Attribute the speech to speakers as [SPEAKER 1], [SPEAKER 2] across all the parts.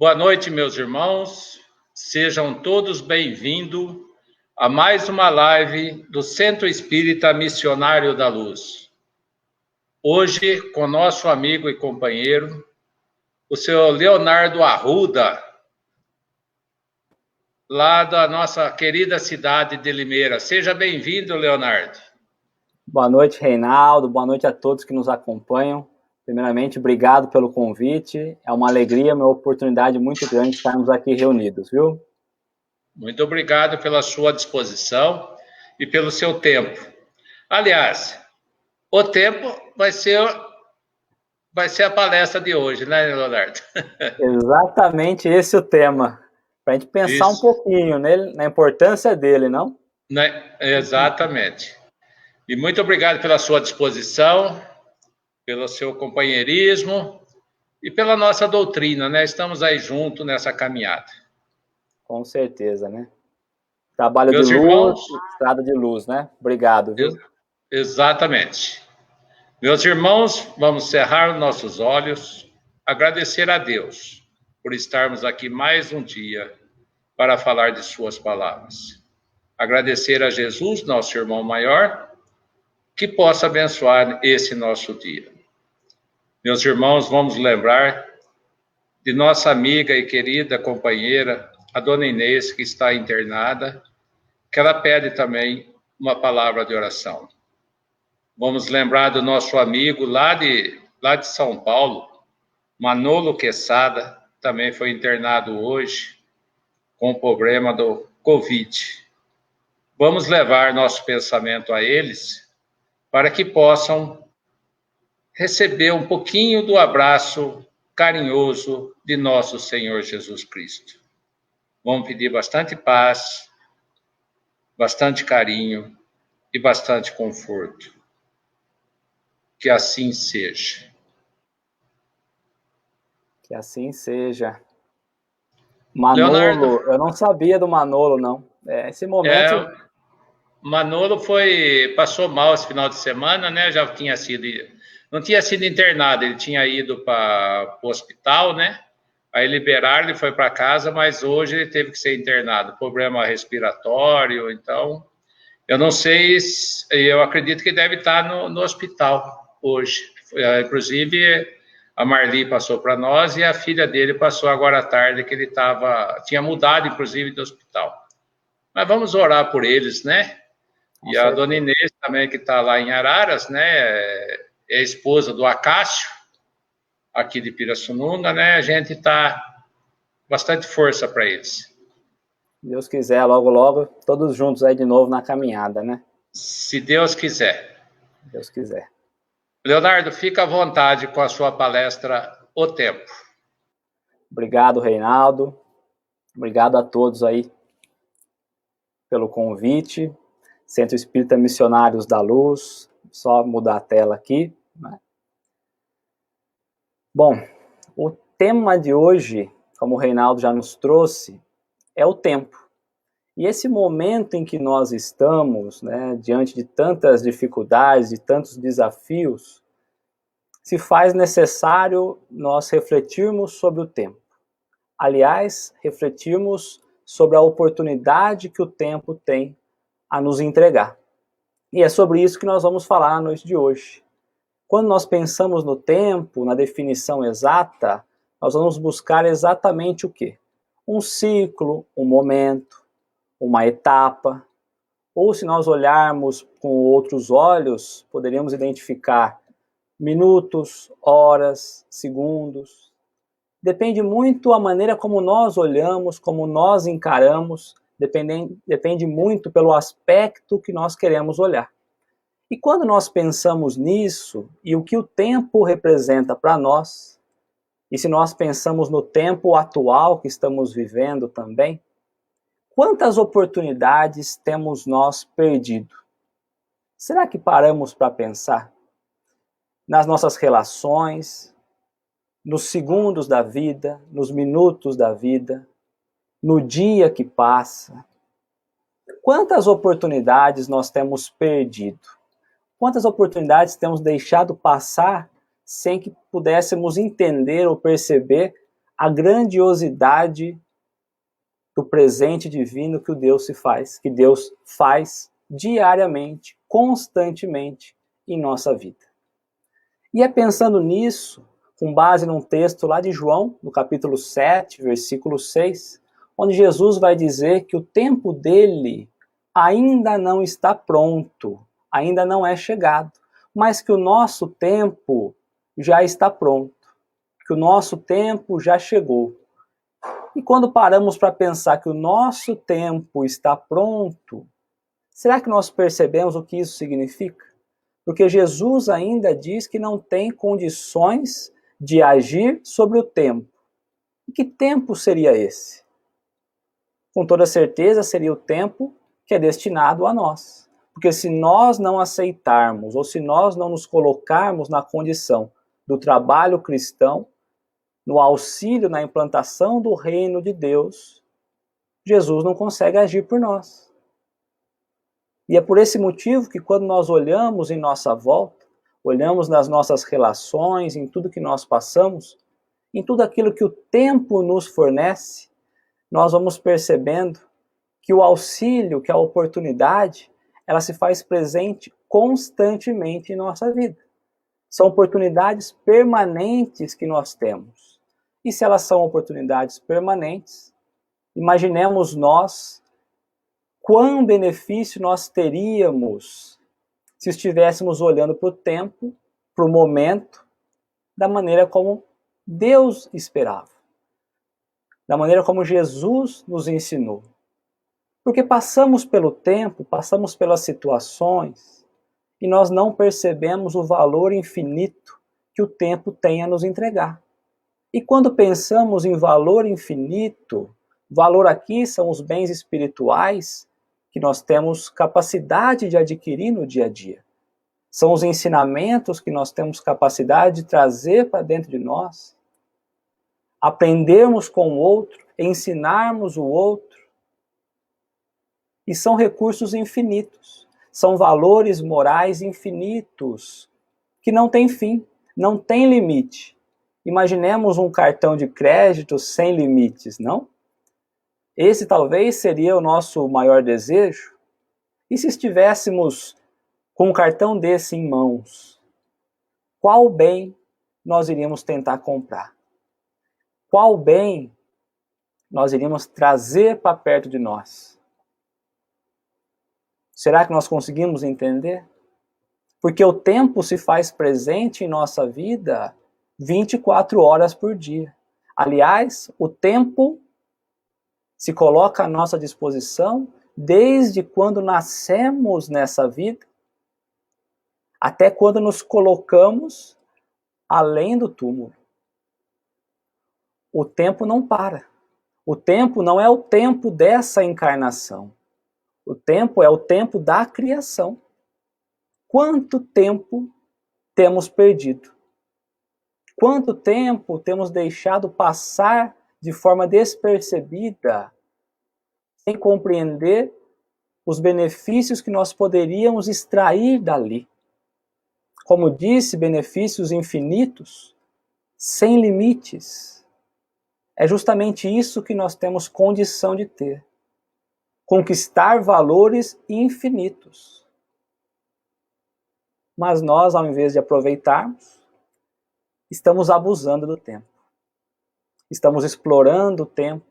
[SPEAKER 1] Boa noite, meus irmãos. Sejam todos bem-vindos a mais uma live do Centro Espírita Missionário da Luz. Hoje, com nosso amigo e companheiro, o senhor Leonardo Arruda, lá da nossa querida cidade de Limeira. Seja bem-vindo, Leonardo.
[SPEAKER 2] Boa noite, Reinaldo. Boa noite a todos que nos acompanham. Primeiramente, obrigado pelo convite. É uma alegria, uma oportunidade muito grande estarmos aqui reunidos, viu?
[SPEAKER 1] Muito obrigado pela sua disposição e pelo seu tempo. Aliás, o tempo vai ser a palestra de hoje, né, Leonardo?
[SPEAKER 2] Exatamente esse o tema. Para a gente pensar um pouquinho nele, na importância dele, não?
[SPEAKER 1] Exatamente. E muito obrigado pela sua disposição, pelo seu companheirismo e pela nossa doutrina, né? Estamos aí juntos nessa caminhada.
[SPEAKER 2] Com certeza, né? Trabalho
[SPEAKER 1] Meus
[SPEAKER 2] de luz,
[SPEAKER 1] irmãos,
[SPEAKER 2] estrada de luz, né? Obrigado, viu?
[SPEAKER 1] Exatamente. Meus irmãos, vamos cerrar nossos olhos, agradecer a Deus por estarmos aqui mais um dia para falar de suas palavras. Agradecer a Jesus, nosso irmão maior, que possa abençoar esse nosso dia. Meus irmãos, vamos lembrar de nossa amiga e querida companheira, a dona Inês, que está internada, que ela pede também uma palavra de oração. Vamos lembrar do nosso amigo lá de São Paulo, Manolo Quesada, também foi internado hoje com o problema do Covid. Vamos levar nosso pensamento a eles para que possam receber um pouquinho do abraço carinhoso de nosso Senhor Jesus Cristo. Vamos pedir bastante paz, bastante carinho e bastante conforto. Que assim seja.
[SPEAKER 2] Que assim seja. Manolo,
[SPEAKER 1] Leonardo,
[SPEAKER 2] eu não sabia do Manolo, não. Esse momento...
[SPEAKER 1] Manolo passou mal esse final de semana, né? Não tinha sido internado, ele tinha ido para o hospital, né? Aí liberaram, ele foi para casa, mas hoje ele teve que ser internado, problema respiratório, então eu não sei, eu acredito que deve estar no hospital hoje. Inclusive, a Marli passou para nós e a filha dele passou agora à tarde, que ele tinha mudado, inclusive, do hospital. Mas vamos orar por eles, né? E a dona Inês também, que está lá em Araras, né? É a esposa do Acácio, aqui de Pirassununga, né? A gente está bastante força para eles.
[SPEAKER 2] Deus quiser, logo, logo, todos juntos aí de novo na caminhada, né?
[SPEAKER 1] Se Deus quiser.
[SPEAKER 2] Deus quiser.
[SPEAKER 1] Leonardo, fica à vontade com a sua palestra O Tempo.
[SPEAKER 2] Obrigado, Reinaldo. Obrigado a todos aí pelo convite. Centro Espírita Missionários da Luz. Só mudar a tela aqui, né? Bom, o tema de hoje, como o Reinaldo já nos trouxe, é o tempo. E esse momento em que nós estamos, né, diante de tantas dificuldades, de tantos desafios, se faz necessário nós refletirmos sobre o tempo. Aliás, refletirmos sobre a oportunidade que o tempo tem a nos entregar. E é sobre isso que nós vamos falar na noite de hoje. Quando nós pensamos no tempo, na definição exata, nós vamos buscar exatamente o quê? Um ciclo, um momento, uma etapa, ou se nós olharmos com outros olhos, poderíamos identificar minutos, horas, segundos. Depende muito a maneira como nós olhamos, como nós encaramos, depende muito pelo aspecto que nós queremos olhar. E quando nós pensamos nisso, e o que o tempo representa para nós, e se nós pensamos no tempo atual que estamos vivendo também, quantas oportunidades temos nós perdido? Será que paramos para pensar nas nossas relações, nos segundos da vida, nos minutos da vida, no dia que passa? Quantas oportunidades nós temos perdido? Quantas oportunidades temos deixado passar sem que pudéssemos entender ou perceber a grandiosidade do presente divino que Deus faz diariamente, constantemente em nossa vida. E é pensando nisso, com base num texto lá de João, no capítulo 7, versículo 6, onde Jesus vai dizer que o tempo dele ainda não está pronto, ainda não é chegado, mas que o nosso tempo já está pronto, que o nosso tempo já chegou. E quando paramos para pensar que o nosso tempo está pronto, será que nós percebemos o que isso significa? Porque Jesus ainda diz que não tem condições de agir sobre o tempo. E que tempo seria esse? Com toda certeza seria o tempo que é destinado a nós. Porque se nós não aceitarmos, ou se nós não nos colocarmos na condição do trabalho cristão, no auxílio na implantação do reino de Deus, Jesus não consegue agir por nós. E é por esse motivo que quando nós olhamos em nossa volta, olhamos nas nossas relações, em tudo que nós passamos, em tudo aquilo que o tempo nos fornece, nós vamos percebendo que o auxílio, que a oportunidade, ela se faz presente constantemente em nossa vida. São oportunidades permanentes que nós temos. E se elas são oportunidades permanentes, imaginemos nós quão benefício nós teríamos se estivéssemos olhando para o tempo, para o momento, da maneira como Deus esperava, da maneira como Jesus nos ensinou. Porque passamos pelo tempo, passamos pelas situações, e nós não percebemos o valor infinito que o tempo tem a nos entregar. E quando pensamos em valor infinito, valor aqui são os bens espirituais que nós temos capacidade de adquirir no dia a dia. São os ensinamentos que nós temos capacidade de trazer para dentro de nós. Aprendermos com o outro, ensinarmos o outro. E são recursos infinitos. São valores morais infinitos, que não têm fim, não têm limite. Imaginemos um cartão de crédito sem limites, não? Esse talvez seria o nosso maior desejo. E se estivéssemos com um cartão desse em mãos, qual bem nós iríamos tentar comprar? Qual bem nós iríamos trazer para perto de nós? Será que nós conseguimos entender? Porque o tempo se faz presente em nossa vida 24 horas por dia. Aliás, o tempo se coloca à nossa disposição desde quando nascemos nessa vida até quando nos colocamos além do túmulo. O tempo não para. O tempo não é o tempo dessa encarnação. O tempo é o tempo da criação. Quanto tempo temos perdido? Quanto tempo temos deixado passar de forma despercebida, sem compreender os benefícios que nós poderíamos extrair dali? Como disse, benefícios infinitos, sem limites. É justamente isso que nós temos condição de ter. Conquistar valores infinitos. Mas nós, ao invés de aproveitarmos, estamos abusando do tempo. Estamos explorando o tempo,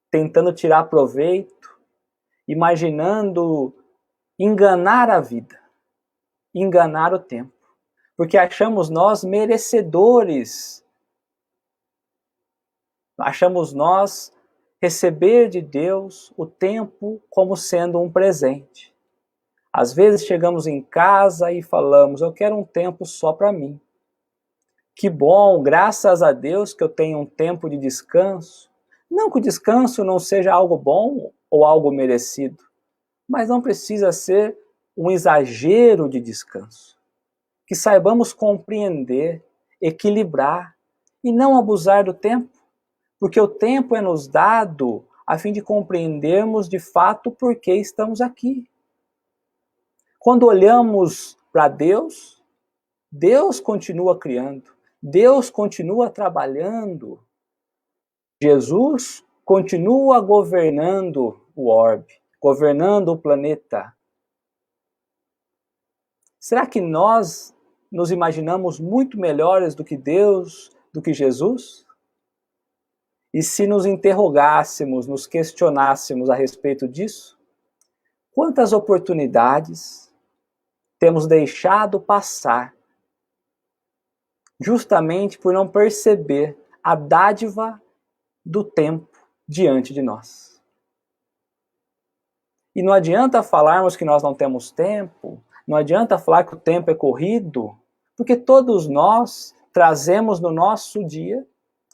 [SPEAKER 2] tentando tirar proveito, imaginando enganar a vida, enganar o tempo. Porque achamos nós merecedores. Achamos nós receber de Deus o tempo como sendo um presente. Às vezes chegamos em casa e falamos, eu quero um tempo só para mim. Que bom, graças a Deus que eu tenho um tempo de descanso. Não que o descanso não seja algo bom ou algo merecido, mas não precisa ser um exagero de descanso. Que saibamos compreender, equilibrar e não abusar do tempo, porque o tempo é nos dado a fim de compreendermos de fato por que estamos aqui. Quando olhamos para Deus, Deus continua criando, Deus continua trabalhando. Jesus continua governando o orbe, governando o planeta. Será que nós nos imaginamos muito melhores do que Deus, do que Jesus? E se nos interrogássemos, nos questionássemos a respeito disso, quantas oportunidades temos deixado passar justamente por não perceber a dádiva do tempo diante de nós? E não adianta falarmos que nós não temos tempo, não adianta falar que o tempo é corrido, porque todos nós trazemos no nosso dia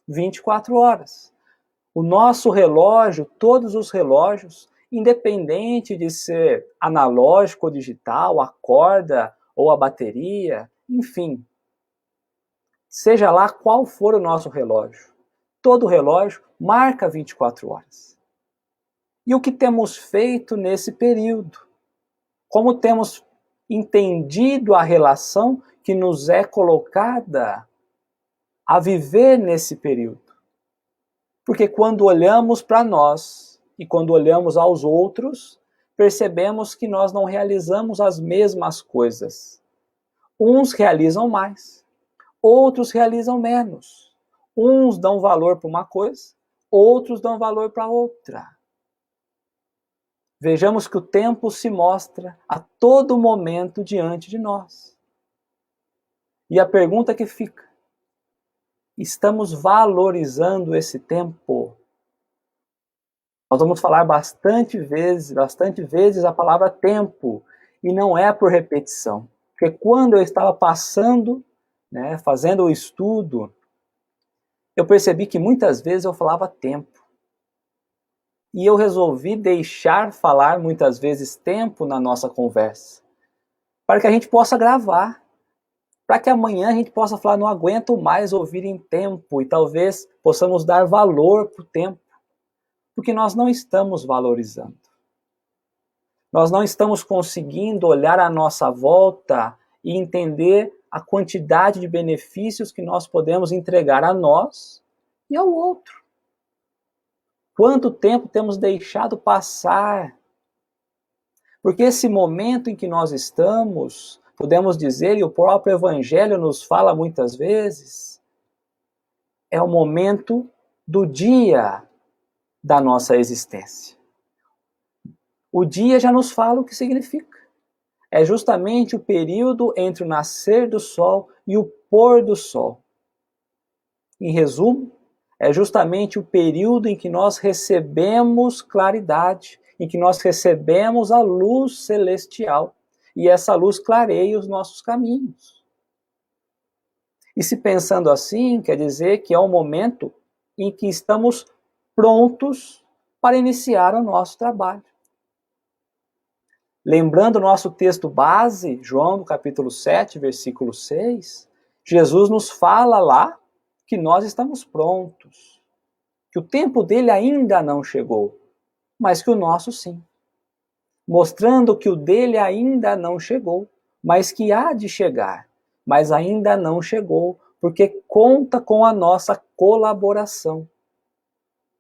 [SPEAKER 2] 24 horas. O nosso relógio, todos os relógios, independente de ser analógico ou digital, a corda ou a bateria, enfim, seja lá qual for o nosso relógio, todo relógio marca 24 horas. E o que temos feito nesse período? Como temos entendido a relação que nos é colocada a viver nesse período? Porque quando olhamos para nós e quando olhamos aos outros, percebemos que nós não realizamos as mesmas coisas. Uns realizam mais, outros realizam menos. Uns dão valor para uma coisa, outros dão valor para outra. Vejamos que o tempo se mostra a todo momento diante de nós. E a pergunta que fica: estamos valorizando esse tempo? Nós vamos falar bastante vezes a palavra tempo, e não é por repetição. Porque quando eu estava passando, fazendo o estudo, eu percebi que muitas vezes eu falava tempo. E eu resolvi deixar falar muitas vezes tempo na nossa conversa, para que a gente possa gravar, para que amanhã a gente possa falar: não aguento mais ouvir em tempo, e talvez possamos dar valor para o tempo, porque nós não estamos valorizando. Nós não estamos conseguindo olhar à nossa volta e entender a quantidade de benefícios que nós podemos entregar a nós e ao outro. Quanto tempo temos deixado passar? Porque esse momento em que nós estamos, podemos dizer, e o próprio Evangelho nos fala muitas vezes, é o momento do dia da nossa existência. O dia já nos fala o que significa. É justamente o período entre o nascer do sol e o pôr do sol. Em resumo, é justamente o período em que nós recebemos claridade, em que nós recebemos a luz celestial, e essa luz clareia os nossos caminhos. E se pensando assim, quer dizer que é o momento em que estamos prontos para iniciar o nosso trabalho. Lembrando o nosso texto base, João, no capítulo 7, versículo 6, Jesus nos fala lá que nós estamos prontos, que o tempo dele ainda não chegou, mas que o nosso sim. Mostrando que o dele ainda não chegou, mas que há de chegar, mas ainda não chegou, porque conta com a nossa colaboração.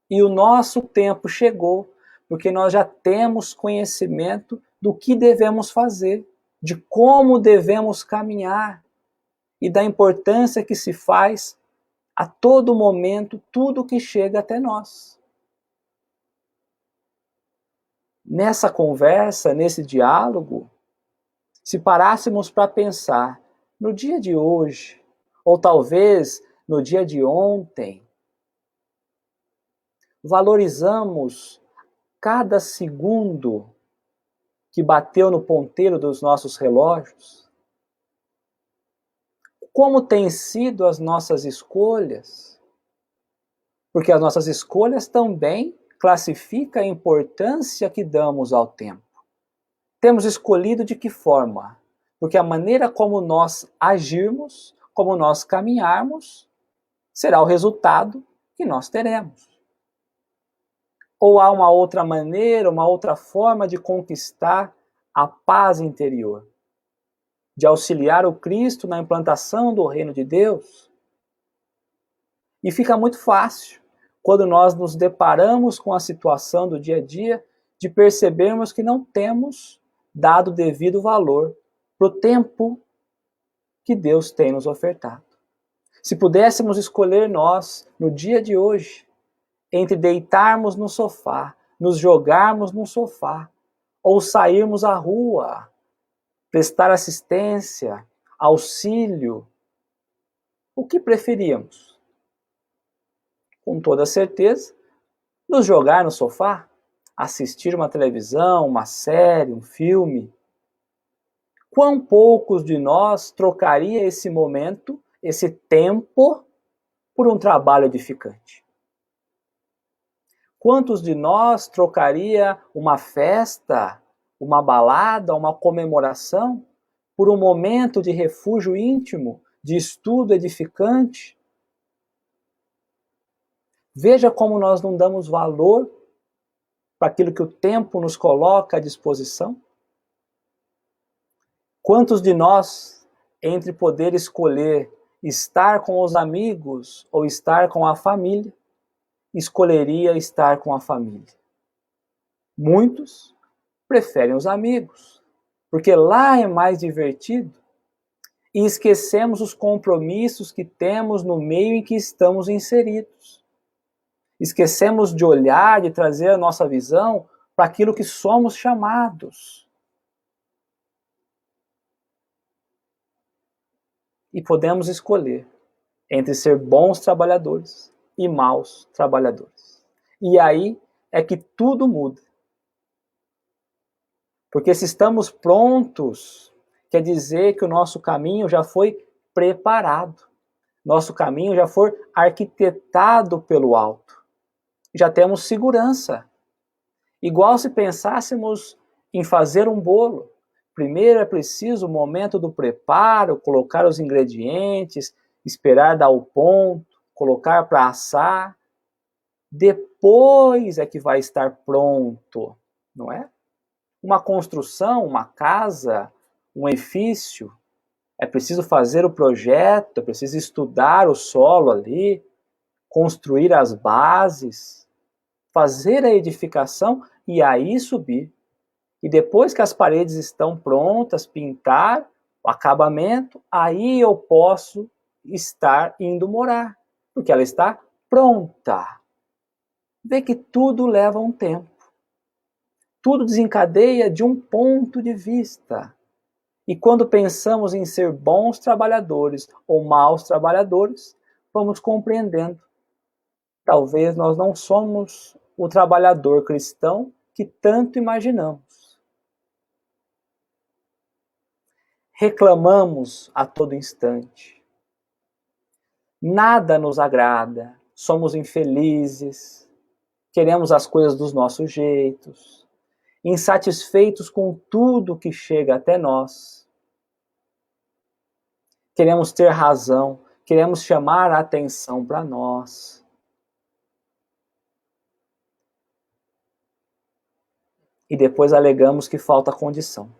[SPEAKER 2] E o nosso tempo chegou, porque nós já temos conhecimento do que devemos fazer, de como devemos caminhar e da importância que se faz a todo momento tudo que chega até nós. Nessa conversa, nesse diálogo, se parássemos para pensar no dia de hoje, ou talvez no dia de ontem, valorizamos cada segundo que bateu no ponteiro dos nossos relógios? Como têm sido as nossas escolhas? Porque as nossas escolhas também classificam a importância que damos ao tempo. Temos escolhido de que forma? Porque a maneira como nós agirmos, como nós caminharmos, será o resultado que nós teremos. Ou há uma outra maneira, uma outra forma de conquistar a paz interior, de auxiliar o Cristo na implantação do reino de Deus? E fica muito fácil quando nós nos deparamos com a situação do dia a dia, de percebermos que não temos dado devido valor para o tempo que Deus tem nos ofertado. Se pudéssemos escolher nós, no dia de hoje, entre deitarmos no sofá, nos jogarmos no sofá, ou sairmos à rua, prestar assistência, auxílio, o que preferíamos? Com toda certeza, nos jogar no sofá, assistir uma televisão, uma série, um filme. Quão poucos de nós trocaria esse momento, esse tempo, por um trabalho edificante? Quantos de nós trocaria uma festa, uma balada, uma comemoração, por um momento de refúgio íntimo, de estudo edificante? Veja como nós não damos valor para aquilo que o tempo nos coloca à disposição. Quantos de nós, entre poder escolher estar com os amigos ou estar com a família, escolheria estar com a família? Muitos preferem os amigos, porque lá é mais divertido, e esquecemos os compromissos que temos no meio em que estamos inseridos. Esquecemos de olhar, de trazer a nossa visão para aquilo que somos chamados. E podemos escolher entre ser bons trabalhadores e maus trabalhadores. E aí é que tudo muda. Porque se estamos prontos, quer dizer que o nosso caminho já foi preparado. Nosso caminho já foi arquitetado pelo alto. Já temos segurança. Igual se pensássemos em fazer um bolo. Primeiro é preciso o momento do preparo, colocar os ingredientes, esperar dar o ponto, colocar para assar. Depois é que vai estar pronto, não é? Uma construção, uma casa, um edifício, é preciso fazer o projeto, é preciso estudar o solo ali, construir as bases, fazer a edificação e aí subir. E depois que as paredes estão prontas, pintar, o acabamento, aí eu posso estar indo morar, porque ela está pronta. Vê que tudo leva um tempo. Tudo desencadeia de um ponto de vista. E quando pensamos em ser bons trabalhadores ou maus trabalhadores, vamos compreendendo. Talvez nós não somos o trabalhador cristão que tanto imaginamos. Reclamamos a todo instante. Nada nos agrada, somos infelizes, queremos as coisas dos nossos jeitos, insatisfeitos com tudo que chega até nós. Queremos ter razão, queremos chamar a atenção para nós. E depois alegamos que falta condição.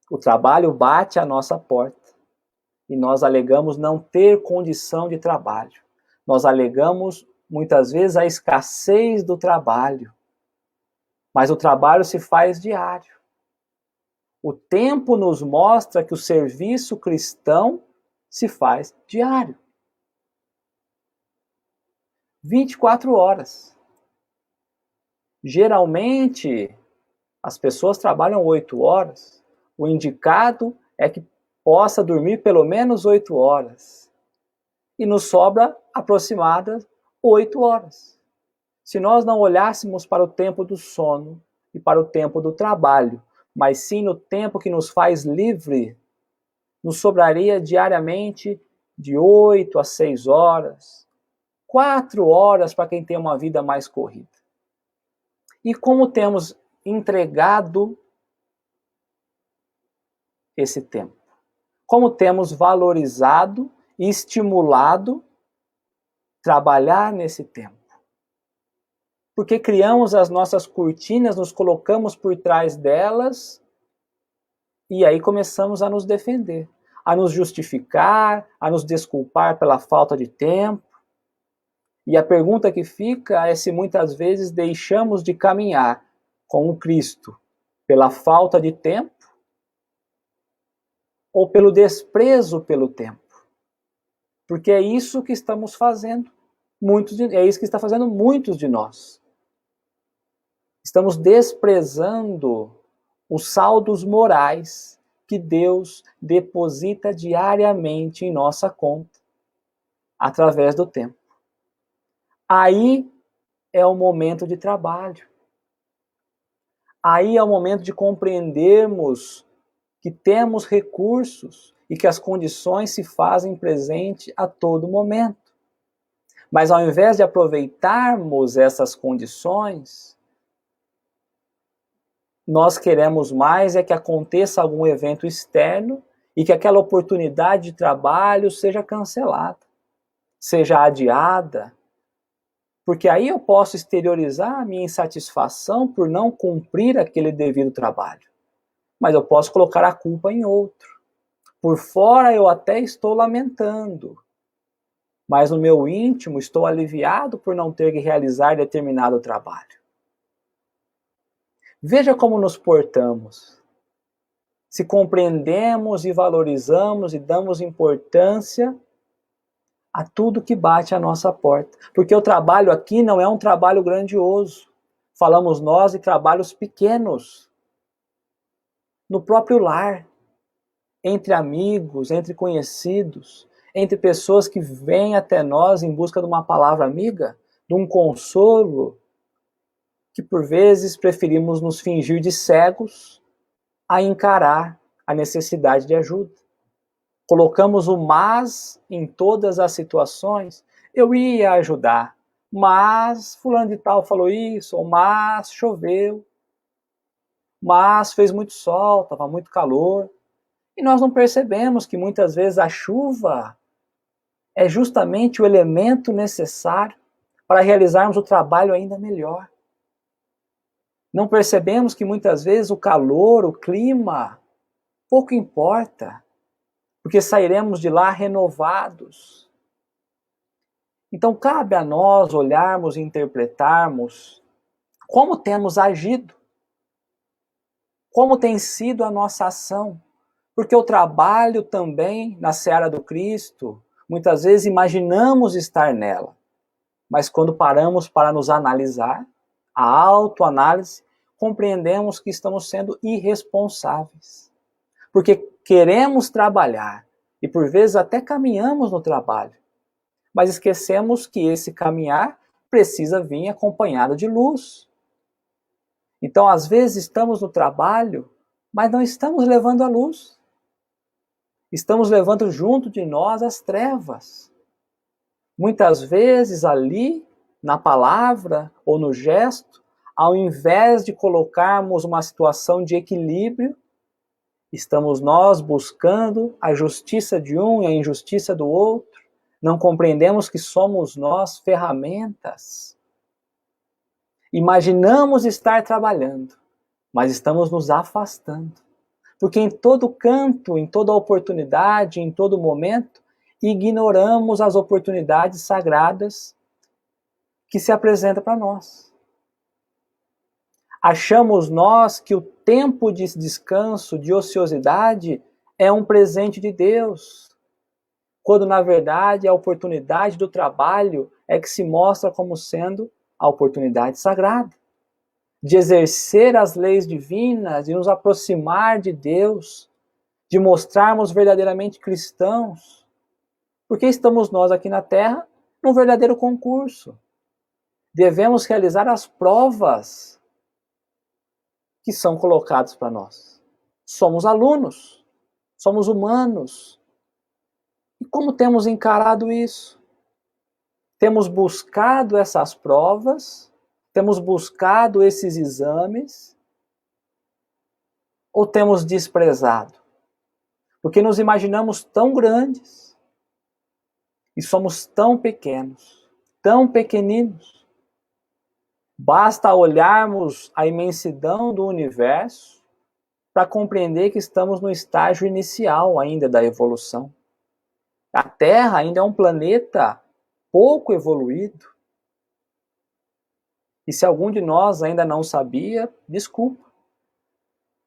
[SPEAKER 2] O trabalho bate à nossa porta e nós alegamos não ter condição de trabalho. Nós alegamos muitas vezes a escassez do trabalho. Mas o trabalho se faz diário. O tempo nos mostra que o serviço cristão se faz diário. 24 horas. Geralmente, as pessoas trabalham 8 horas. O indicado é que possa dormir pelo menos 8 horas. E nos sobra aproximadas 8 horas. Se nós não olhássemos para o tempo do sono e para o tempo do trabalho, mas sim no tempo que nos faz livre, nos sobraria diariamente de 8 a 6 horas, 4 horas para quem tem uma vida mais corrida. E como temos entregado esse tempo? Como temos valorizado e estimulado trabalhar nesse tempo? Porque criamos as nossas cortinas, nos colocamos por trás delas e aí começamos a nos defender, a nos justificar, a nos desculpar pela falta de tempo. E a pergunta que fica é se muitas vezes deixamos de caminhar com o Cristo pela falta de tempo ou pelo desprezo pelo tempo. Porque é isso que estamos fazendo. É isso que está fazendo muitos de nós. Estamos desprezando os saldos morais que Deus deposita diariamente em nossa conta, através do tempo. Aí é o momento de trabalho. Aí é o momento de compreendermos que temos recursos e que as condições se fazem presente a todo momento. Mas ao invés de aproveitarmos essas condições, nós queremos mais é que aconteça algum evento externo e que aquela oportunidade de trabalho seja cancelada, seja adiada, porque aí eu posso exteriorizar a minha insatisfação por não cumprir aquele devido trabalho. Mas eu posso colocar a culpa em outro. Por fora eu até estou lamentando, mas no meu íntimo estou aliviado por não ter que realizar determinado trabalho. Veja como nos portamos. Se compreendemos e valorizamos e damos importância a tudo que bate à nossa porta. Porque o trabalho aqui não é um trabalho grandioso. Falamos nós de trabalhos pequenos. No próprio lar, entre amigos, entre conhecidos, entre pessoas que vêm até nós em busca de uma palavra amiga, de um consolo, que por vezes preferimos nos fingir de cegos a encarar a necessidade de ajuda. Colocamos o mas em todas as situações. Eu ia ajudar, mas fulano de tal falou isso, ou mas choveu, mas fez muito sol, estava muito calor. E nós não percebemos que muitas vezes a chuva é justamente o elemento necessário para realizarmos o trabalho ainda melhor. Não percebemos que muitas vezes o calor, o clima, pouco importa, porque sairemos de lá renovados. Então cabe a nós olharmos e interpretarmos como temos agido, como tem sido a nossa ação. Porque o trabalho também, na seara do Cristo, muitas vezes imaginamos estar nela. Mas quando paramos para nos analisar, a autoanálise, compreendemos que estamos sendo irresponsáveis. Porque queremos trabalhar e por vezes até caminhamos no trabalho, mas esquecemos que esse caminhar precisa vir acompanhado de luz. Então, às vezes estamos no trabalho, mas não estamos levando a luz. Estamos levando junto de nós as trevas. Muitas vezes ali, na palavra ou no gesto, ao invés de colocarmos uma situação de equilíbrio, estamos nós buscando a justiça de um e a injustiça do outro. Não compreendemos que somos nós ferramentas. Imaginamos estar trabalhando, mas estamos nos afastando. Porque em todo canto, em toda oportunidade, em todo momento, ignoramos as oportunidades sagradas que se apresentam para nós. Achamos nós que o tempo de descanso, de ociosidade, é um presente de Deus, quando na verdade a oportunidade do trabalho é que se mostra como sendo a oportunidade sagrada, de exercer as leis divinas, de nos aproximar de Deus, de mostrarmos verdadeiramente cristãos. Porque estamos nós aqui na Terra num verdadeiro concurso. Devemos realizar as provas que são colocadas para nós. Somos alunos, somos humanos. E como temos encarado isso? Temos buscado essas provas, temos buscado esses exames, ou temos desprezado? Porque nos imaginamos tão grandes e somos tão pequenos, tão pequeninos. Basta olharmos a imensidão do universo para compreender que estamos no estágio inicial ainda da evolução. A Terra ainda é um planeta pouco evoluído. E se algum de nós ainda não sabia, desculpa.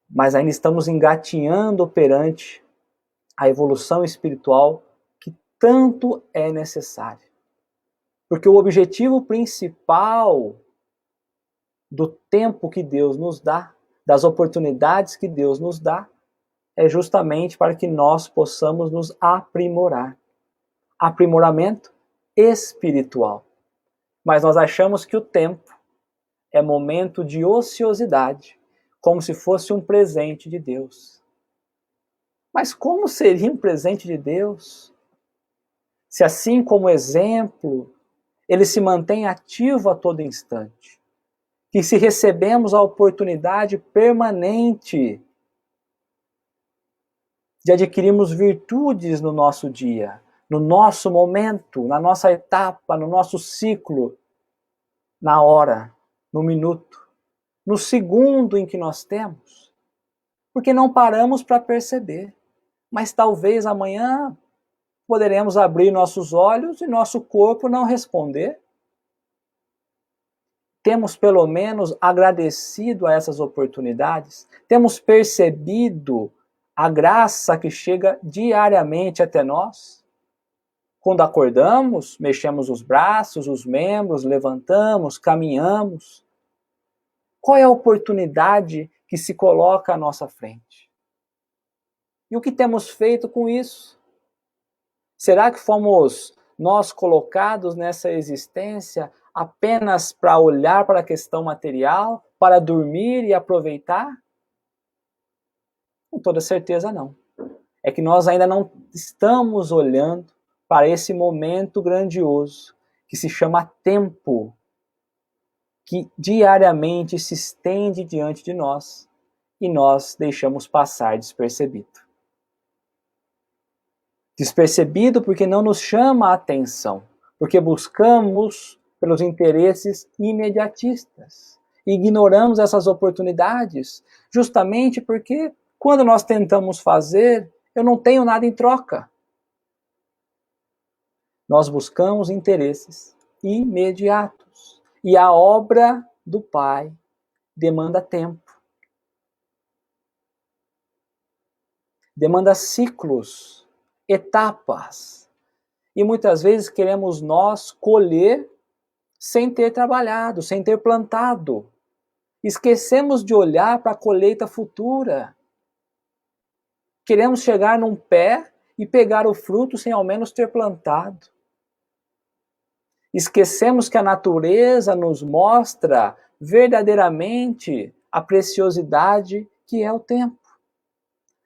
[SPEAKER 2] Mas ainda estamos engatinhando perante a evolução espiritual que tanto é necessária. Porque o objetivo principal do tempo que Deus nos dá, das oportunidades que Deus nos dá, é justamente para que nós possamos nos aprimorar. Aprimoramento espiritual. Mas nós achamos que o tempo é momento de ociosidade, como se fosse um presente de Deus. Mas como seria um presente de Deus? Se assim como exemplo, ele se mantém ativo a todo instante. E se recebemos a oportunidade permanente de adquirirmos virtudes no nosso dia, no nosso momento, na nossa etapa, no nosso ciclo, na hora, no minuto, no segundo em que nós temos, porque não paramos para perceber. Mas talvez amanhã poderemos abrir nossos olhos e nosso corpo não responder. Temos pelo menos agradecido a essas oportunidades? Temos percebido a graça que chega diariamente até nós? Quando acordamos, mexemos os braços, os membros, levantamos, caminhamos. Qual é a oportunidade que se coloca à nossa frente? E o que temos feito com isso? Será que fomos nós colocados nessa existência apenas para olhar para a questão material, para dormir e aproveitar? Com toda certeza não. É que nós ainda não estamos olhando para esse momento grandioso que se chama tempo, que diariamente se estende diante de nós e nós deixamos passar despercebido. Despercebido porque não nos chama a atenção, porque buscamos pelos interesses imediatistas. E ignoramos essas oportunidades, justamente porque quando nós tentamos fazer, eu não tenho nada em troca. Nós buscamos interesses imediatos. E a obra do Pai demanda tempo. Demanda ciclos, etapas. E muitas vezes queremos nós colher sem ter trabalhado, sem ter plantado. Esquecemos de olhar para a colheita futura. Queremos chegar num pé e pegar o fruto sem ao menos ter plantado. Esquecemos que a natureza nos mostra verdadeiramente a preciosidade que é o tempo.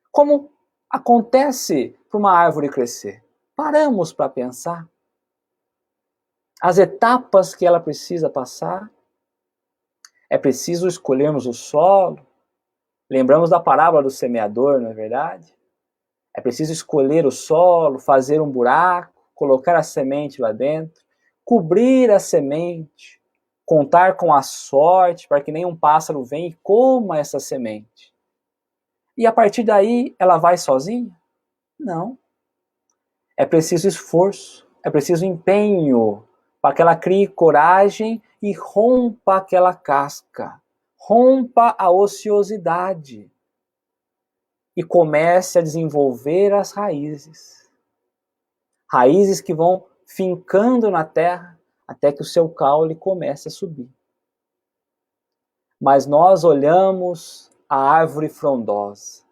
[SPEAKER 2] Como acontece para uma árvore crescer? Paramos para pensar as etapas que ela precisa passar. É preciso escolhermos o solo. Lembramos da parábola do semeador, não é verdade? É preciso escolher o solo, fazer um buraco, colocar a semente lá dentro, cobrir a semente, contar com a sorte para que nenhum pássaro venha e coma essa semente. E a partir daí ela vai sozinha? Não. É preciso esforço, é preciso empenho para que ela crie coragem e rompa aquela casca, rompa a ociosidade e comece a desenvolver as raízes. Raízes que vão fincando na terra até que o seu caule comece a subir. Mas nós olhamos a árvore frondosa,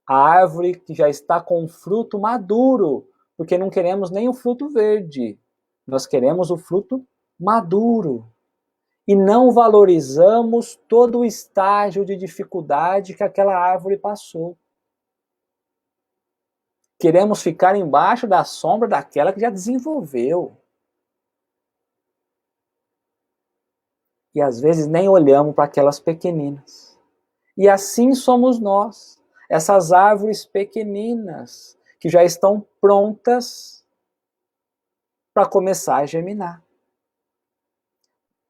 [SPEAKER 2] a árvore que já está com o fruto maduro, porque não queremos nem o fruto verde, nós queremos o fruto maduro. E não valorizamos todo o estágio de dificuldade que aquela árvore passou. Queremos ficar embaixo da sombra daquela que já desenvolveu. E às vezes nem olhamos para aquelas pequeninas. E assim somos nós, essas árvores pequeninas que já estão prontas para começar a germinar.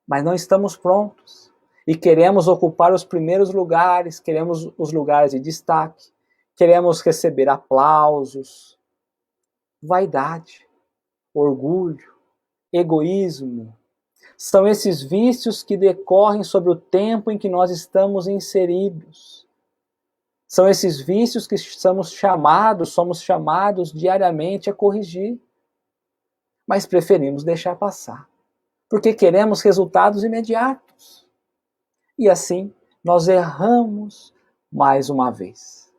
[SPEAKER 2] Mas não estamos prontos. E queremos ocupar os primeiros lugares, queremos os lugares de destaque, queremos receber aplausos, vaidade, orgulho, egoísmo, São esses vícios que decorrem sobre o tempo em que nós estamos inseridos. São esses vícios que somos chamados diariamente a corrigir. Mas preferimos deixar passar, porque queremos resultados imediatos. E assim, nós erramos mais uma vez.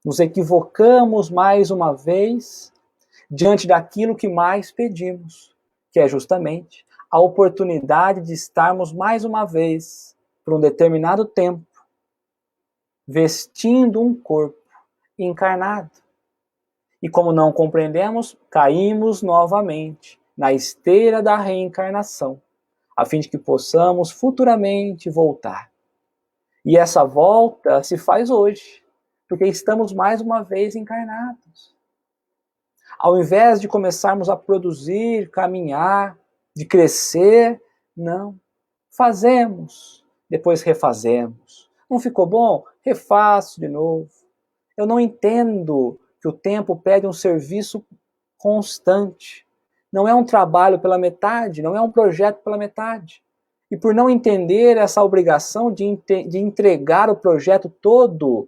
[SPEAKER 2] Nos equivocamos mais uma vez diante daquilo que mais pedimos, que é justamente a oportunidade de estarmos mais uma vez, por um determinado tempo, vestindo um corpo encarnado. E como não compreendemos, caímos novamente na esteira da reencarnação, a fim de que possamos futuramente voltar. E essa volta se faz hoje, porque estamos mais uma vez encarnados. Ao invés de começarmos a produzir, caminhar, de crescer, não. Fazemos, depois refazemos. Não ficou bom? Refaço de novo. Eu não entendo que o tempo pede um serviço constante. Não é um trabalho pela metade, não é um projeto pela metade. E por não entender essa obrigação de entregar o projeto todo,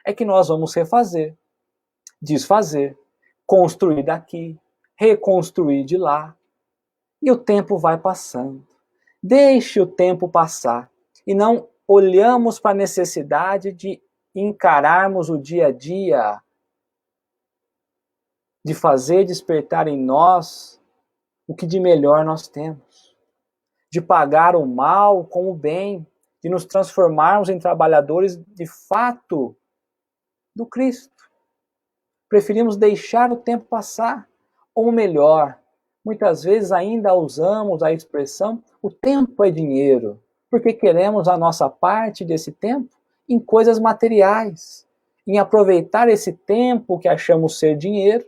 [SPEAKER 2] é que nós vamos refazer, desfazer, construir daqui, reconstruir de lá. E o tempo vai passando. Deixe o tempo passar e não olhamos para a necessidade de encararmos o dia a dia, de fazer despertar em nós o que de melhor nós temos, de pagar o mal com o bem, de nos transformarmos em trabalhadores de fato do Cristo. Preferimos deixar o tempo passar, ou melhor, muitas vezes ainda usamos a expressão o tempo é dinheiro, porque queremos a nossa parte desse tempo em coisas materiais, em aproveitar esse tempo que achamos ser dinheiro,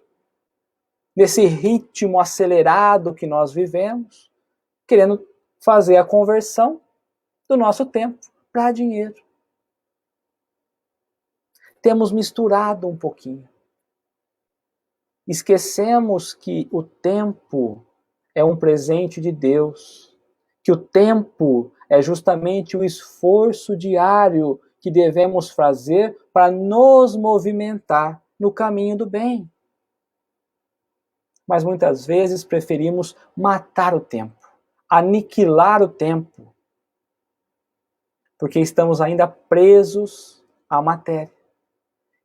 [SPEAKER 2] nesse ritmo acelerado que nós vivemos, querendo fazer a conversão do nosso tempo para dinheiro. Temos misturado um pouquinho. Esquecemos que o tempo é um presente de Deus, que o tempo é justamente o esforço diário que devemos fazer para nos movimentar no caminho do bem. Mas muitas vezes preferimos matar o tempo, aniquilar o tempo, porque estamos ainda presos à matéria.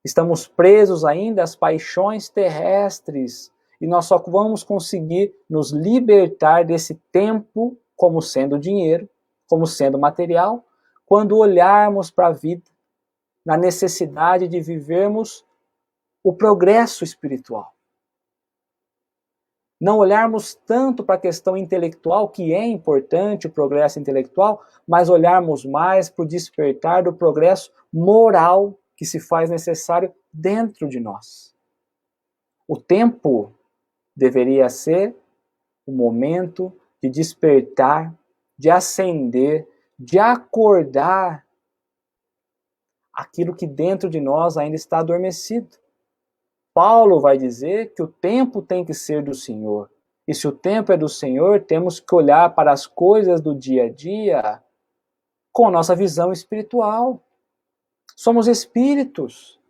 [SPEAKER 2] Estamos presos ainda às paixões terrestres e nós só vamos conseguir nos libertar desse tempo como sendo dinheiro, como sendo material, quando olharmos para a vida na necessidade de vivermos o progresso espiritual. Não olharmos tanto para a questão intelectual, que é importante o progresso intelectual, mas olharmos mais para o despertar do progresso moral que se faz necessário dentro de nós. O tempo deveria ser o momento de despertar, de acender, de acordar aquilo que dentro de nós ainda está adormecido. Paulo vai dizer que o tempo tem que ser do Senhor. E se o tempo é do Senhor, temos que olhar para as coisas do dia a dia com a nossa visão espiritual. Somos espíritos.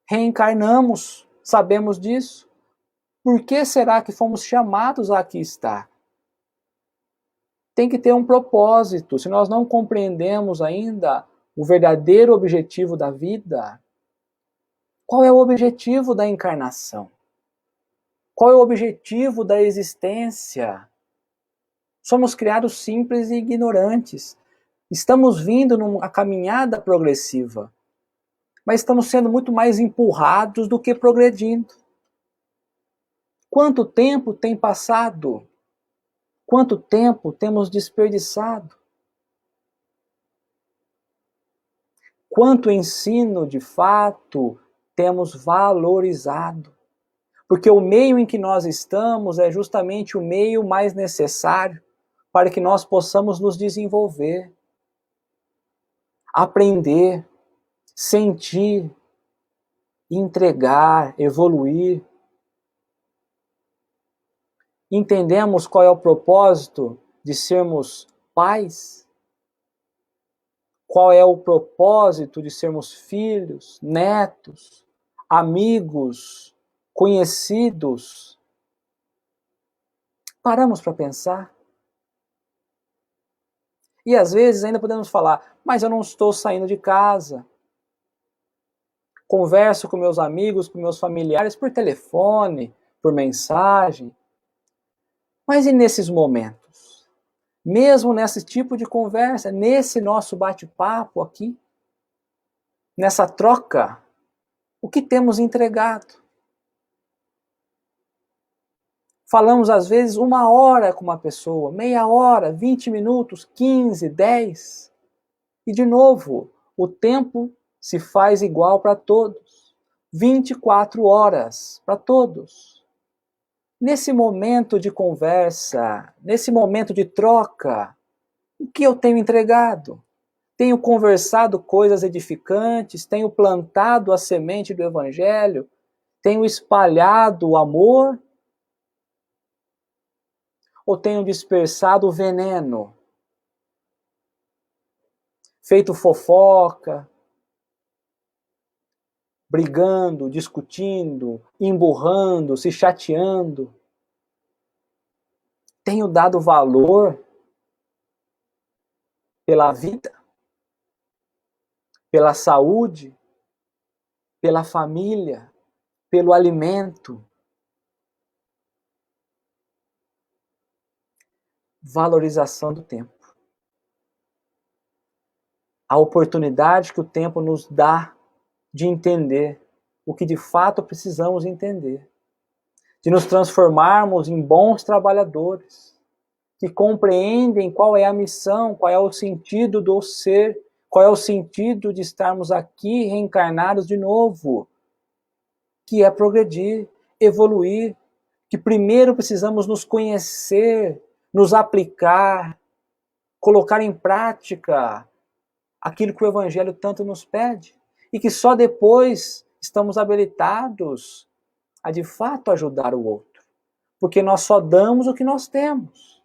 [SPEAKER 2] Reencarnamos, sabemos disso. Por que será que fomos chamados a aqui estar? Tem que ter um propósito. Se nós não compreendemos ainda o verdadeiro objetivo da vida, qual é o objetivo da encarnação? Qual é o objetivo da existência? Somos criados simples e ignorantes. Estamos vindo numa caminhada progressiva, mas estamos sendo muito mais empurrados do que progredindo. Quanto tempo tem passado? Quanto tempo temos desperdiçado? Quanto ensino, de fato, temos valorizado? Porque o meio em que nós estamos é justamente o meio mais necessário para que nós possamos nos desenvolver, aprender, sentir, entregar, evoluir. Entendemos qual é o propósito de sermos pais? Qual é o propósito de sermos filhos, netos, amigos, conhecidos? Paramos para pensar? E às vezes ainda podemos falar, mas eu não estou saindo de casa. Converso com meus amigos, com meus familiares por telefone, por mensagem. Mas e nesses momentos? Mesmo nesse tipo de conversa, nesse nosso bate-papo aqui, nessa troca, o que temos entregado? Falamos às vezes 1 hora com uma pessoa, meia hora, 20 minutos, 15, 10. E de novo, o tempo se faz igual para todos. 24 horas para todos. Nesse momento de conversa, nesse momento de troca, o que eu tenho entregado? Tenho conversado coisas edificantes, tenho plantado a semente do Evangelho, tenho espalhado o amor, ou tenho dispersado o veneno? Feito fofoca, brigando, discutindo, emburrando, se chateando. Tenho dado valor pela vida, pela saúde, pela família, pelo alimento. Valorização do tempo. A oportunidade que o tempo nos dá de entender o que de fato precisamos entender. De nos transformarmos em bons trabalhadores, que compreendem qual é a missão, qual é o sentido do ser, qual é o sentido de estarmos aqui reencarnados de novo, que é progredir, evoluir, que primeiro precisamos nos conhecer, nos aplicar, colocar em prática aquilo que o Evangelho tanto nos pede, e que só depois estamos habilitados a de fato ajudar o outro, porque nós só damos o que nós temos.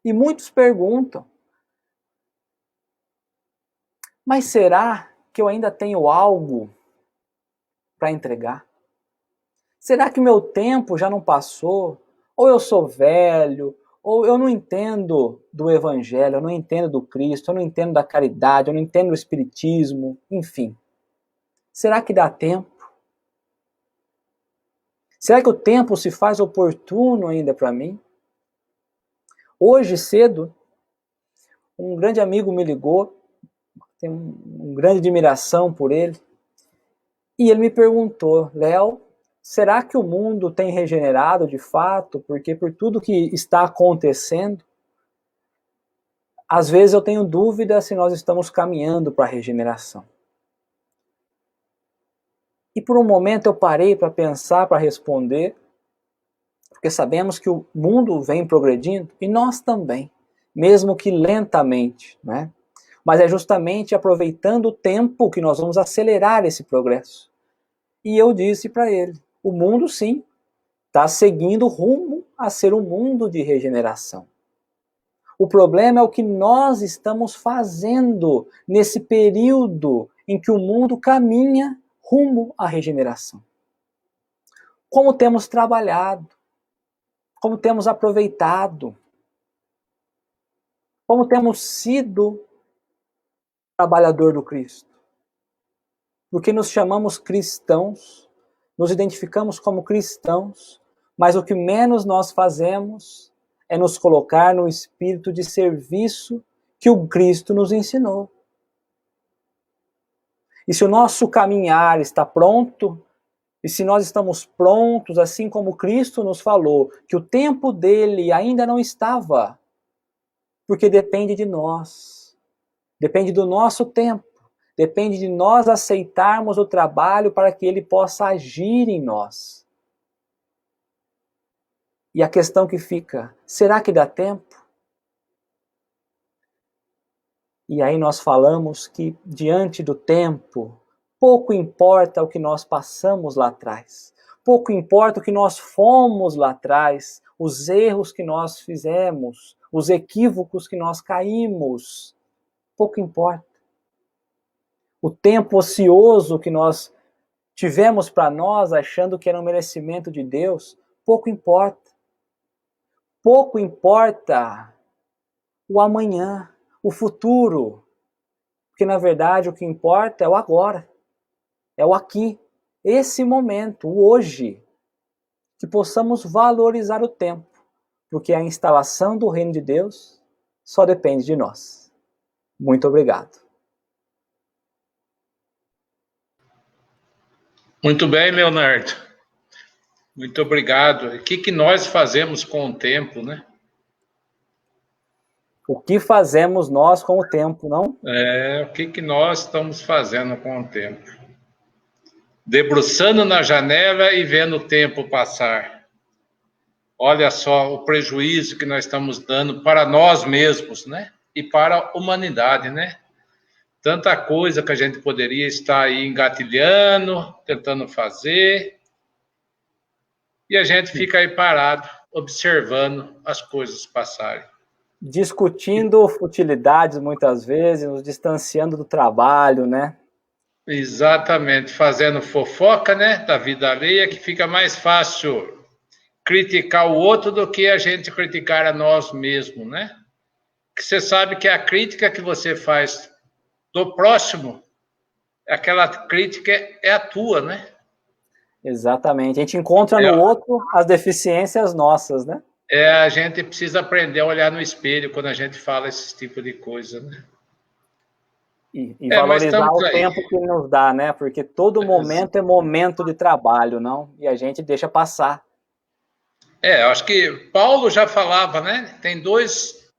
[SPEAKER 2] E muitos perguntam, mas será que eu ainda tenho algo para entregar? Será que meu tempo já não passou? Ou eu sou velho, ou eu não entendo do Evangelho, eu não entendo do Cristo, eu não entendo da caridade, eu não entendo do Espiritismo, enfim. Será que dá tempo? Será que o tempo se faz oportuno ainda para mim? Hoje cedo, um grande amigo me ligou, tenho uma grande admiração por ele, e ele me perguntou, Léo, será que o mundo tem regenerado de fato? Porque por tudo que está acontecendo, às vezes eu tenho dúvida se nós estamos caminhando para a regeneração. E por um momento eu parei para pensar, para responder, porque sabemos que o mundo vem progredindo, e nós também, mesmo que lentamente, né? Mas é justamente aproveitando o tempo que nós vamos acelerar esse progresso. E eu disse para ele, o mundo sim, está seguindo rumo a ser um mundo de regeneração. O problema é o que nós estamos fazendo nesse período em que o mundo caminha rumo à regeneração. Como temos trabalhado, como temos aproveitado, como temos sido trabalhador do Cristo. Porque nos chamamos cristãos, nos identificamos como cristãos, mas o que menos nós fazemos é nos colocar no espírito de serviço que o Cristo nos ensinou. E se o nosso caminhar está pronto, e se nós estamos prontos, assim como Cristo nos falou, que o tempo dele ainda não estava, porque depende de nós, depende do nosso tempo, depende de nós aceitarmos o trabalho para que ele possa agir em nós. E a questão que fica, será que dá tempo? E aí nós falamos que diante do tempo, pouco importa o que nós passamos lá atrás. Pouco importa o que nós fomos lá atrás, os erros que nós fizemos, os equívocos que nós caímos. Pouco importa. O tempo ocioso que nós tivemos para nós, achando que era um merecimento de Deus, pouco importa. Pouco importa o amanhã, o futuro. Porque, na verdade, o que importa é o agora. É o aqui. Esse momento, o hoje. Que possamos valorizar o tempo. Porque a instalação do reino de Deus só depende de nós. Muito obrigado.
[SPEAKER 1] Muito bem, Leonardo. Muito obrigado. O que nós fazemos com o tempo, né?
[SPEAKER 2] O que fazemos nós com o tempo, não?
[SPEAKER 1] O que nós estamos fazendo com o tempo? Debruçando na janela e vendo o tempo passar. Olha só o prejuízo que nós estamos dando para nós mesmos, né? E para a humanidade, né? Tanta coisa que a gente poderia estar aí engatilhando, tentando fazer, e a gente fica aí parado, observando as coisas passarem.
[SPEAKER 2] Discutindo futilidades muitas vezes, nos distanciando do trabalho, né?
[SPEAKER 1] Exatamente, fazendo fofoca, né, da vida alheia, que fica mais fácil criticar o outro do que a gente criticar a nós mesmos, né? Que você sabe que a crítica que você faz do próximo, aquela crítica é a tua, né?
[SPEAKER 2] Exatamente. A gente encontra no outro as deficiências nossas, né?
[SPEAKER 1] A gente precisa aprender a olhar no espelho quando a gente fala esse tipo de coisa, né?
[SPEAKER 2] E valorizar o tempo que nos dá, né? Porque todo momento é momento de trabalho, não? E a gente deixa passar.
[SPEAKER 1] Acho que Paulo já falava, né? Tem dois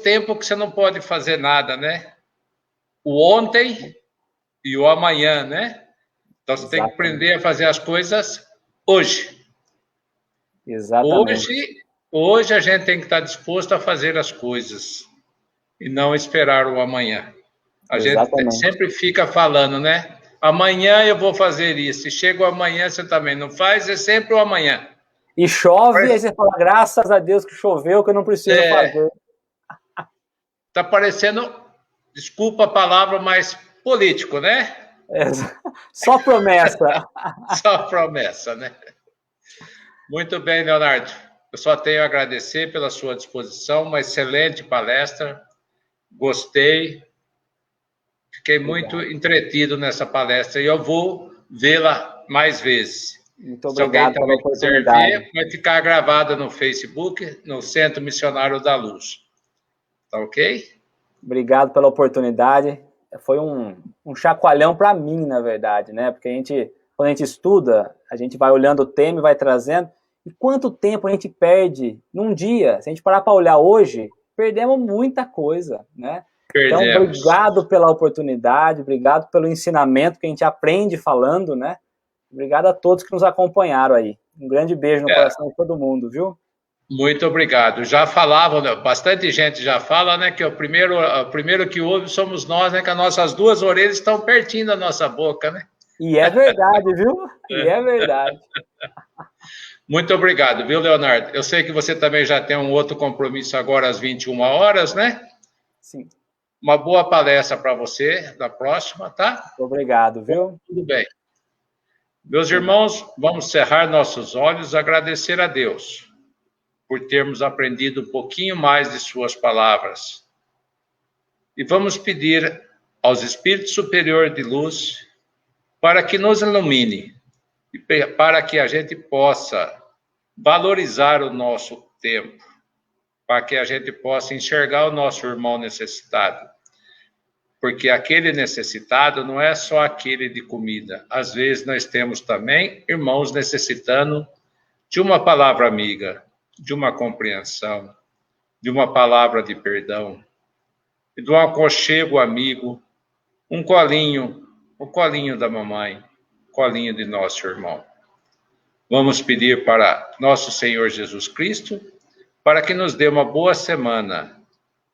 [SPEAKER 1] tempos que você não pode fazer nada, né? O ontem e o amanhã, né? Então você tem que aprender a fazer as coisas hoje.
[SPEAKER 2] Exatamente.
[SPEAKER 1] Hoje a gente tem que estar disposto a fazer as coisas e não esperar o amanhã. A gente sempre fica falando, né? Amanhã eu vou fazer isso. E chega o amanhã, você também não faz, é sempre o amanhã.
[SPEAKER 2] E chove, aí você fala, graças a Deus que choveu, que eu não preciso fazer.
[SPEAKER 1] Tá parecendo, desculpa a palavra, mas político, né?
[SPEAKER 2] Só promessa.
[SPEAKER 1] Só promessa, né? Muito bem, Leonardo. Eu só tenho a agradecer pela sua disposição, uma excelente palestra. Gostei. Fiquei muito entretido nessa palestra e eu vou vê-la mais vezes.
[SPEAKER 2] Muito obrigado pela oportunidade.
[SPEAKER 1] Ver, vai ficar gravada no Facebook, no Centro Missionário da Luz. Tá ok?
[SPEAKER 2] Obrigado pela oportunidade. Foi um chacoalhão para mim, na verdade, né? Porque quando a gente estuda, a gente vai olhando o tema e vai trazendo. E quanto tempo a gente perde num dia? Se a gente parar para olhar hoje, perdemos muita coisa, né? Então, obrigado pela oportunidade, obrigado pelo ensinamento que a gente aprende falando, né? Obrigado a todos que nos acompanharam aí. Um grande beijo no coração de todo mundo, viu?
[SPEAKER 1] Muito obrigado. Já falavam, né? Bastante gente já fala, né, que o primeiro que ouve somos nós, né, que as nossas duas orelhas estão pertinho da nossa boca, né?
[SPEAKER 2] E é verdade, viu? E é verdade.
[SPEAKER 1] Muito obrigado, viu, Leonardo? Eu sei que você também já tem um outro compromisso agora às 21 horas, né?
[SPEAKER 2] Sim.
[SPEAKER 1] Uma boa palestra para você, da próxima, tá?
[SPEAKER 2] Obrigado, viu?
[SPEAKER 1] Tudo bem. Meus irmãos, vamos cerrar nossos olhos e agradecer a Deus por termos aprendido um pouquinho mais de suas palavras. E vamos pedir aos Espíritos Superiores de Luz para que nos ilumine e para que a gente possa valorizar o nosso tempo, para que a gente possa enxergar o nosso irmão necessitado. Porque aquele necessitado não é só aquele de comida. Às vezes nós temos também irmãos necessitando de uma palavra amiga, de uma compreensão, de uma palavra de perdão, de um aconchego amigo, um colinho, o colinho da mamãe, o colinho de nosso irmão. Vamos pedir para nosso Senhor Jesus Cristo para que nos dê uma boa semana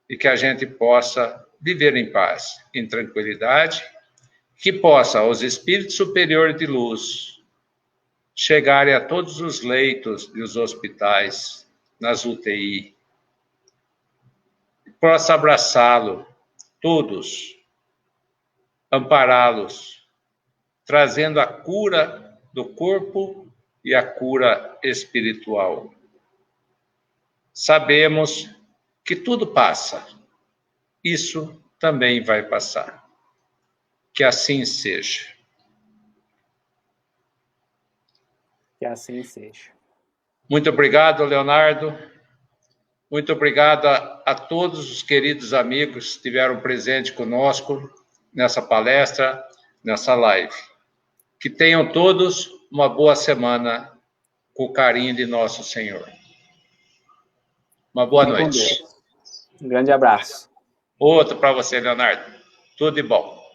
[SPEAKER 1] e que a gente possa viver em paz, em tranquilidade, que possa os Espíritos Superiores de Luz chegarem a todos os leitos dos hospitais, nas UTI. Possa abraçá-lo, todos, ampará-los, trazendo a cura do corpo e a cura espiritual. Sabemos que tudo passa. Isso também vai passar. Que assim seja.
[SPEAKER 2] Que assim seja.
[SPEAKER 1] Muito obrigado, Leonardo. Muito obrigado a todos os queridos amigos que estiveram presentes conosco nessa palestra, nessa live. Que tenham todos uma boa semana com o carinho de nosso Senhor. Uma boa noite.
[SPEAKER 2] Um grande abraço.
[SPEAKER 1] Outro para você, Leonardo. Tudo de bom.